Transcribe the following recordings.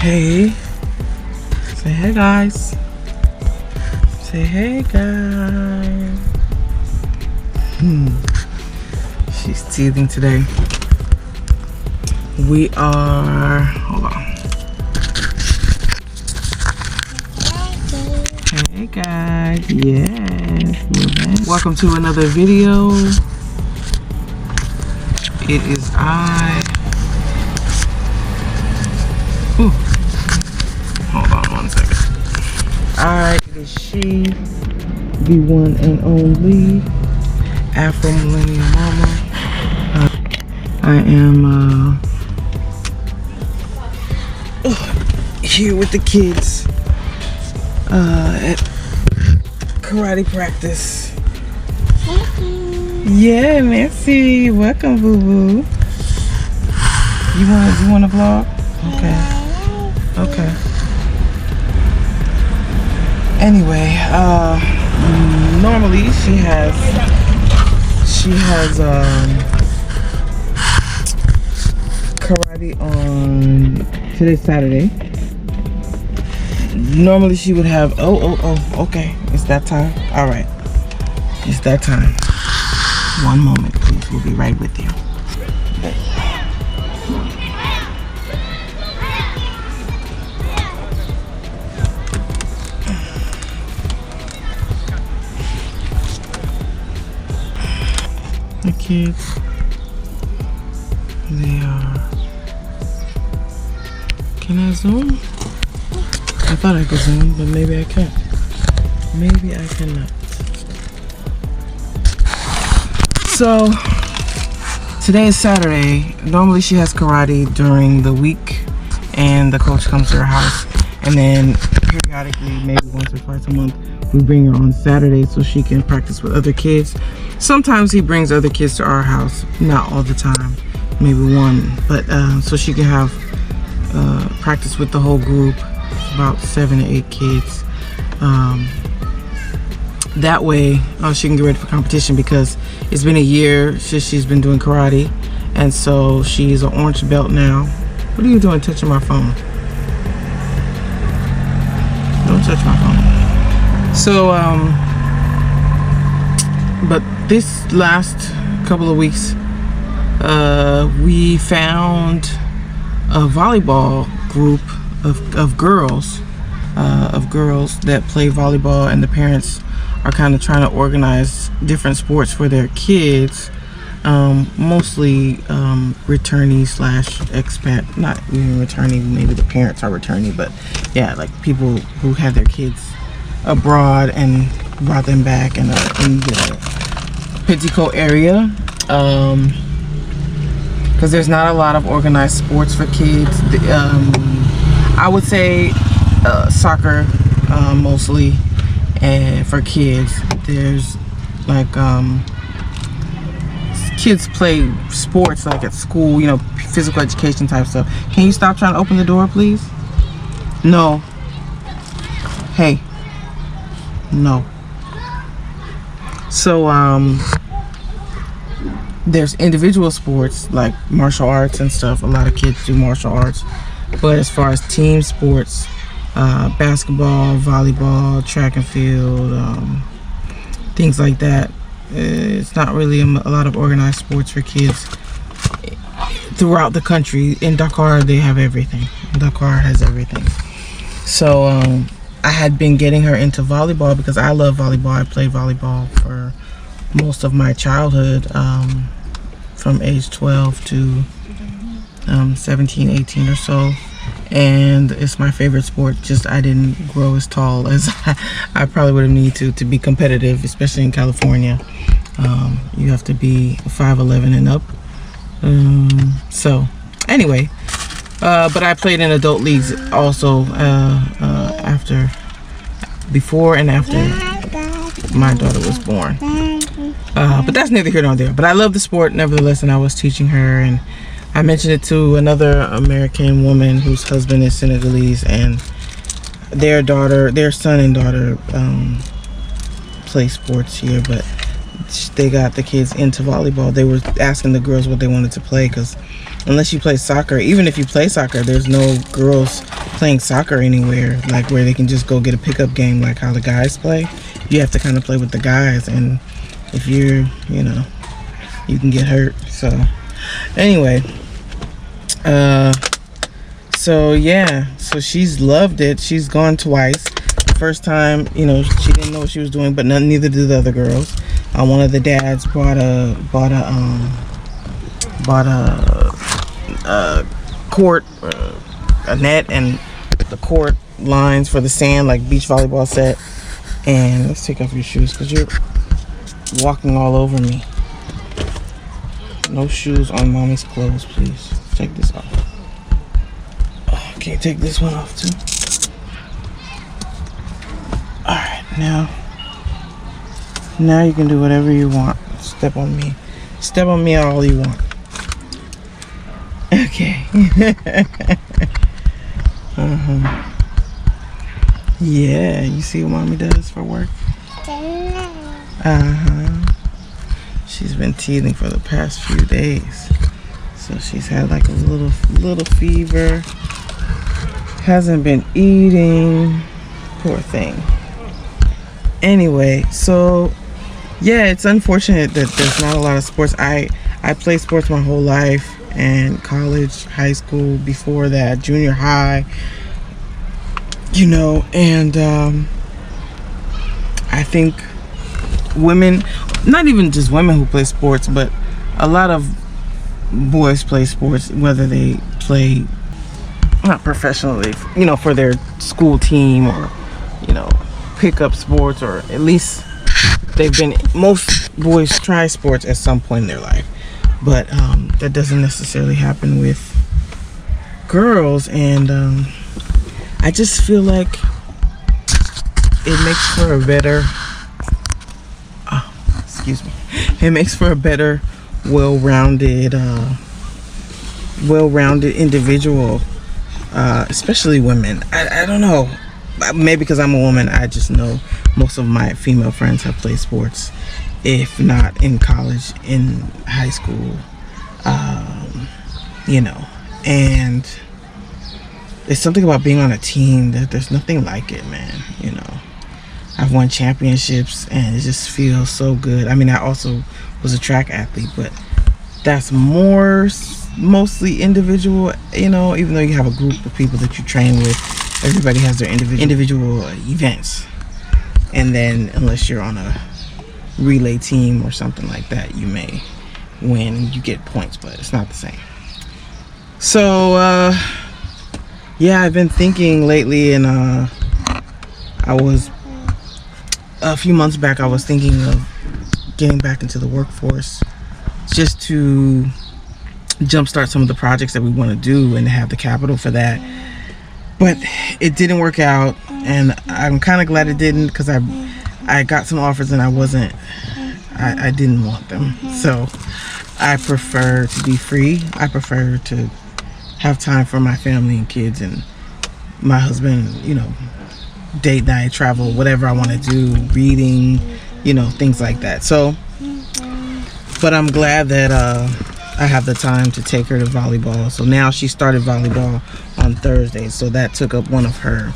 Hey. Say hey, guys. Say hey, guys. She's teething today. We are, hold on. Hey guys, yes, we're back. Welcome to another video. It is hold on one second. It is she, the one and only Afro Millennial Momma. I am here with the kids at karate practice. Yeah, merci. Welcome, boo boo. You wanna vlog? Okay. Anyway, normally she has karate on today's Saturday. Normally she would have okay, it's that time. All right, it's that time. One moment, please. We'll be right with you. The kids, they are. Can I zoom? I thought I could zoom, but maybe I can't. Maybe I cannot. So, today is Saturday. Normally she has karate during the week, and the coach comes to her house. And then periodically, maybe once or twice a month, we bring her on Saturday so she can practice with other kids. Sometimes he brings other kids to our house, not all the time, maybe one, but so she can have practice with the whole group, about 7 to 8 kids. That way she can get ready for competition, because it's been a year since she's been doing karate, and so she's an orange belt now. What are you doing touching my phone? Don't touch my phone. So but this last couple of weeks we found a volleyball group of girls that play volleyball, and the parents are kind of trying to organize different sports for their kids, mostly returnee slash expat, not even returnee, maybe the parents are returnee, but yeah, like people who had their kids abroad and brought them back in the Petticoat area, because there's not a lot of organized sports for kids. I would say soccer mostly, and for kids there's like kids play sports like at school, you know, physical education type stuff. Can you stop trying to open the door, please? No. Hey. No. So there's individual sports like martial arts and stuff. A lot of kids do martial arts, but as far as team sports, basketball, volleyball, track and field, things like that, it's not really a lot of organized sports for kids throughout the country. In Dakar they have everything. Dakar has everything. So I had been getting her into volleyball because I love volleyball. I played volleyball for most of my childhood, from age 12 to 17, 18 or so, and it's my favorite sport. Just I didn't grow as tall as I probably would have needed to be competitive, especially in California. You have to be 5'11" and up. So anyway, but I played in adult leagues also, before and after my daughter was born. But that's neither here nor there. But I love the sport nevertheless, and I was teaching her, and I mentioned it to another American woman whose husband is Senegalese, and their son and daughter play sports here, but they got the kids into volleyball. They were asking the girls what they wanted to play, because unless you play soccer, even if you play soccer, there's no girls playing soccer anywhere, like where they can just go get a pickup game like how the guys play. You have to kind of play with the guys, and if you're, you know, you can get hurt. So anyway, so yeah, so she's loved it. She's gone twice. The first time, you know, she didn't know what she was doing, but neither did the other girls. One of the dads bought a court, a net, and the court lines for the sand, like beach volleyball set. And let's take off your shoes because you're walking all over me. No shoes on mommy's clothes, please. Take this off. Okay, take this one off too. Alright, now you can do whatever you want. Step on me. Step on me all you want. Okay. Yeah, you see what mommy does for work? She's been teething for the past few days. So she's had like a little fever. Hasn't been eating. Poor thing. Anyway, so yeah, it's unfortunate that there's not a lot of sports. I played sports my whole life, and college, high school, before that, junior high, you know, and I think women, not even just women who play sports, but a lot of boys play sports, whether they play not professionally, you know, for their school team, or, you know, pick up sports, or at least most boys try sports at some point in their life. But that doesn't necessarily happen with girls, and I just feel like it makes for a better it makes for a better well-rounded individual, especially women. I don't know, maybe because I'm a woman, I just know most of my female friends have played sports, if not in college, in high school, you know, and there's something about being on a team that there's nothing like it, man. You know, I've won championships and it just feels so good. I mean, I also was a track athlete, but that's mostly individual, you know, even though you have a group of people that you train with, everybody has their individual events. And then unless you're on a relay team or something like that, you may win and you get points, but it's not the same. So yeah, I've been thinking lately, and I was a few months back, I was thinking of getting back into the workforce just to jumpstart some of the projects that we want to do and have the capital for that. But it didn't work out, and I'm kind of glad it didn't, because I got some offers and I didn't want them. So I prefer to be free. I prefer to have time for my family and kids and my husband, you know, date night, travel, whatever I want to do, reading, you know, things like that. So, but I'm glad that I have the time to take her to volleyball. So now she started volleyball on Thursday, so that took up one of her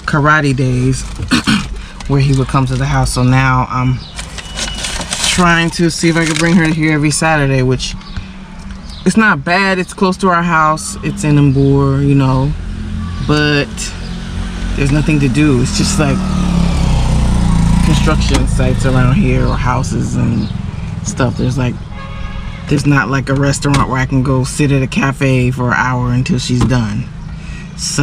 karate days where he would come to the house. So now I'm trying to see if I can bring her here every Saturday, which it's not bad. It's close to our house. It's in Mbur, you know, but there's nothing to do. It's just like construction sites around here, or houses and stuff. There's not like a restaurant where I can go sit at a cafe for an hour until she's done. So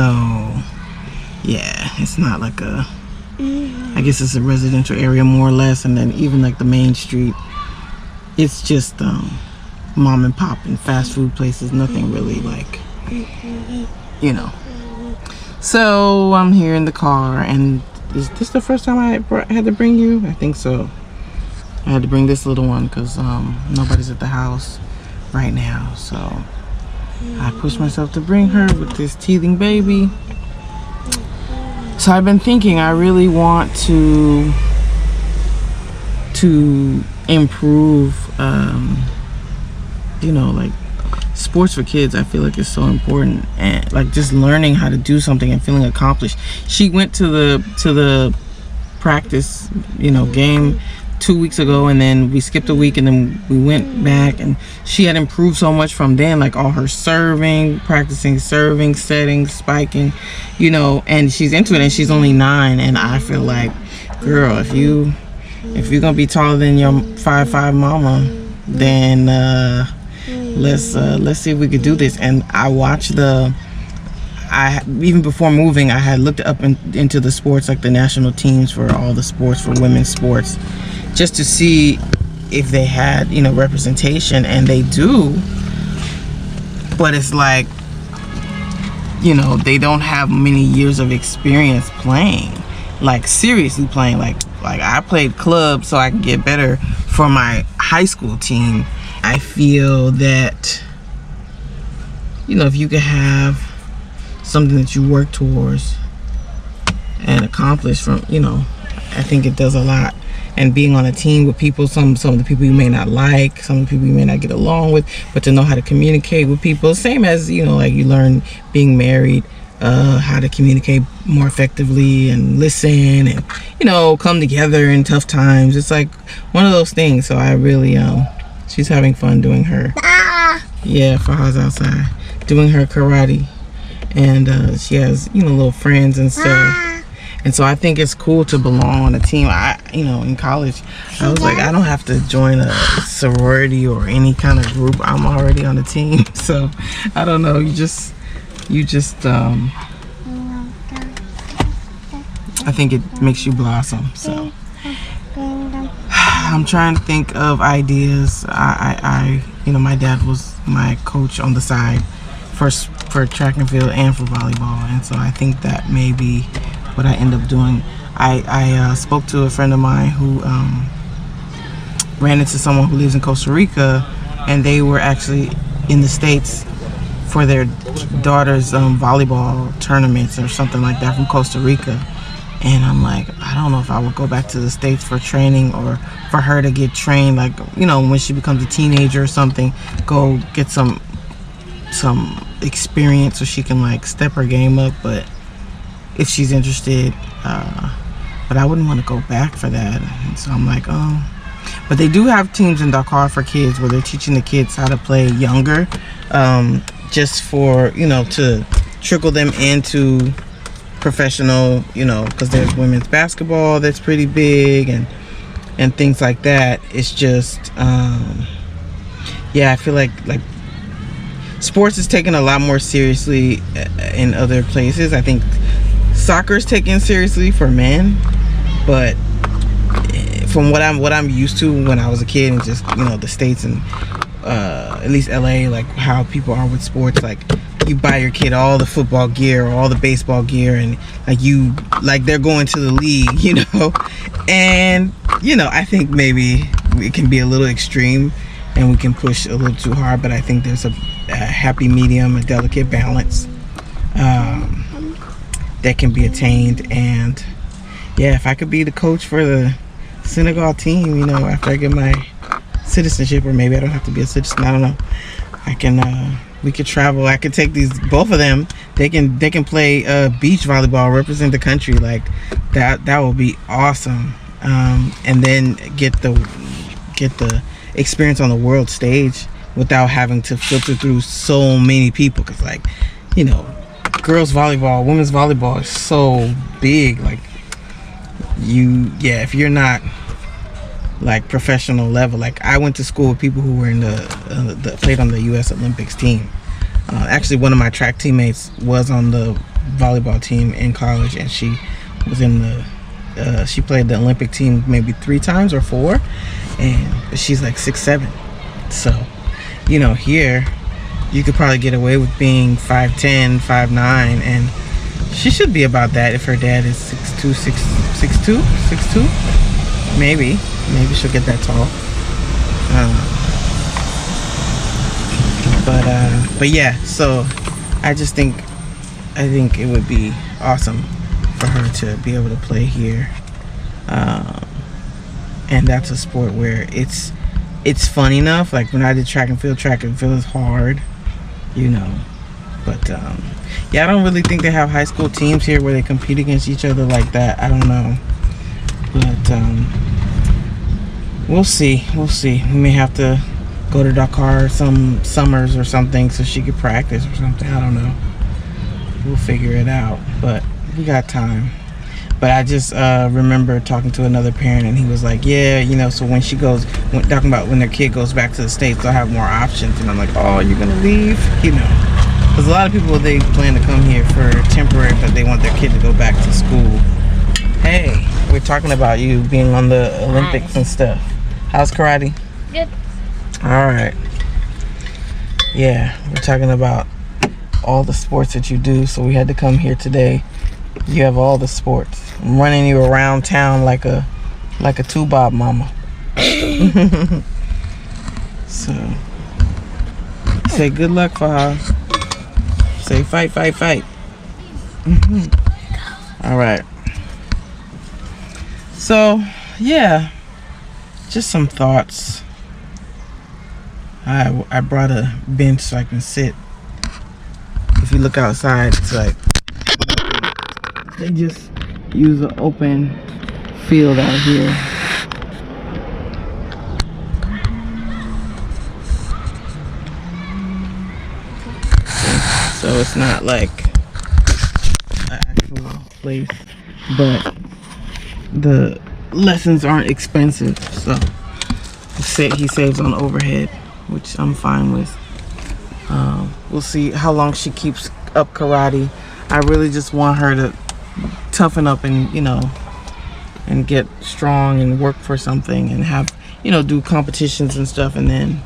yeah, it's not like I guess it's a residential area more or less, and then even like the main street, it's just mom and pop and fast food places, nothing really like, you know. So I'm here in the car, and is this the first time I had to bring you? I think so. I had to bring this little one because nobody's at the house right now, so I pushed myself to bring her with this teething baby. So I've been thinking, I really want to improve, you know, like sports for kids, I feel like is so important, and like just learning how to do something and feeling accomplished. She went to the practice, game 2 weeks ago, and then we skipped a week, and then we went back, and she had improved so much from then, like all her serving, practicing serving, setting, spiking, and she's into it, and she's only 9, and I feel like, girl, if you're gonna be taller than your 5'5" mama, then let's see if we could do this. And I watched even before moving, I had looked up into the sports, like the national teams for all the sports, for women's sports, just to see if they had representation, and they do, but it's like they don't have many years of experience playing, like seriously playing, like I played club so I can get better for my high school team. I feel that if you could have something that you work towards and accomplish from I think it does a lot. And being on a team with people, some of the people you may not like, some of the people you may not get along with, but to know how to communicate with people, same as like you learn being married, how to communicate more effectively and listen, and come together in tough times. It's like one of those things. So I really she's having fun doing her Faha's outside doing her karate, and she has little friends and stuff. And so I think it's cool to belong on a team. In college, I was like, I don't have to join a sorority or any kind of group. I'm already on the team. So I don't know. You just I think it makes you blossom. So I'm trying to think of ideas. My dad was my coach on the side for track and field and for volleyball, and so I think that may be what I end up doing. I spoke to a friend of mine who ran into someone who lives in Costa Rica, and they were actually in the States for their daughter's volleyball tournaments or something like that from Costa Rica. And I'm like, I don't know if I would go back to the States for training, or for her to get trained, like when she becomes a teenager or something, go get some experience so she can like step her game up. But if she's interested, but I wouldn't want to go back for that. And so I'm like, but they do have teams in Dakar for kids where they're teaching the kids how to play younger, just for to trickle them into professional, because there's women's basketball that's pretty big, and things like that. It's just I feel like sports is taken a lot more seriously in other places. I think soccer is taken seriously for men, but from what I'm used to when I was a kid, and just the States and at least LA, like how people are with sports, like you buy your kid all the football gear or all the baseball gear, and like they're going to the league, and I think maybe it can be a little extreme and we can push a little too hard, but I think there's a happy medium, a delicate balance that can be attained. And if I could be the coach for the Senegal team, after I get my citizenship, or maybe I don't have to be a citizen, I don't know, I can we could travel. I could take both of them, they can play beach volleyball, represent the country, like that would be awesome. And then get the experience on the world stage without having to filter through so many people, because girls volleyball, women's volleyball is so big. Like if you're not like professional level, like I went to school with people who were in the played on the U.S. Olympics team. Actually, one of my track teammates was on the volleyball team in college, and she was in she played the Olympic team maybe 3 times or 4, and she's like 6'7". So here you could probably get away with being 5'10", 5'9", and she should be about that if her dad is 6'2", 6'2". Maybe she'll get that tall. But yeah, so I think it would be awesome for her to be able to play here, and that's a sport where it's fun enough. Like when I did track and field is hard, you know. But yeah, I don't really think they have high school teams here where they compete against each other like that. I don't know, but we'll see. We may have to go to Dakar some summers or something so she could practice or something. I don't know. We'll figure it out, but we got time. But I just remember talking to another parent, and he was like, yeah, you know, so when she goes, talking about when their kid goes back to the States, they'll have more options. And I'm like, oh, you're gonna leave, you know. Because a lot of people, they plan to come here for temporary, but they want their kid to go back to school. Hey, we're talking about you being on the Olympics and stuff. How's karate? Good. All right. Yeah, we're talking about all the sports that you do. So we had to come here today. You have all the sports. I'm running you around town like a two-bob mama. So, say good luck for her. Say fight, fight, fight. All right. So, yeah, just some thoughts. I brought a bench so I can sit. If you look outside, it's like they just use an open field out here. So it's not like an actual place, but the lessons aren't expensive, so he saves on overhead, which I'm fine with. We'll see how long she keeps up karate. I really just want her to toughen up and, you know, and get strong and work for something and have, you know, do competitions and stuff, and then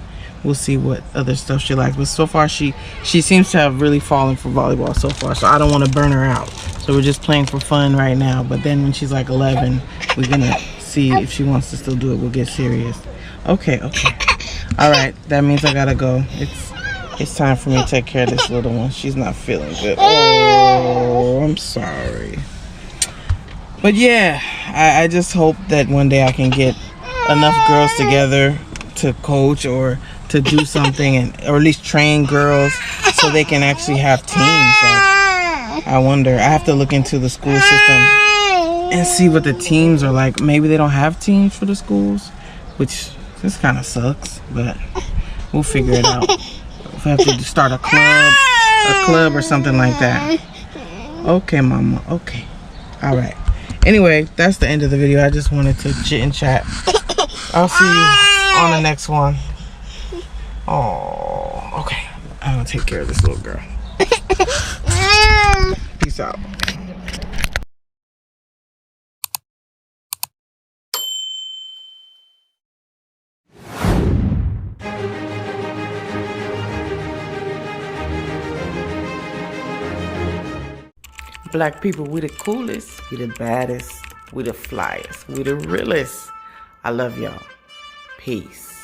we'll see what other stuff she likes. But so far she seems to have really fallen for volleyball so far, so I don't want to burn her out. So we're just playing for fun right now, but then when she's like 11, we're gonna see if she wants to still do it. We'll get serious. Okay. All right, that means I gotta go. It's time for me to take care of this little one. She's not feeling good. Oh, I'm sorry. But yeah, I just hope that one day I can get enough girls together to coach or to do something, or at least train girls so they can actually have teams. Like, I wonder, I have to look into the school system and see what the teams are like. Maybe they don't have teams for the schools, which this kind of sucks, but we'll figure it out. If we have to start a club or something like that. Okay, mama, okay. All right. Anyway, that's the end of the video. I just wanted to chit and chat. I'll see you on the next one. Oh, okay. I'm gonna take care of this little girl. Peace out. Black people, we the coolest, we the baddest, we the flyest, we the realest. I love y'all. Peace.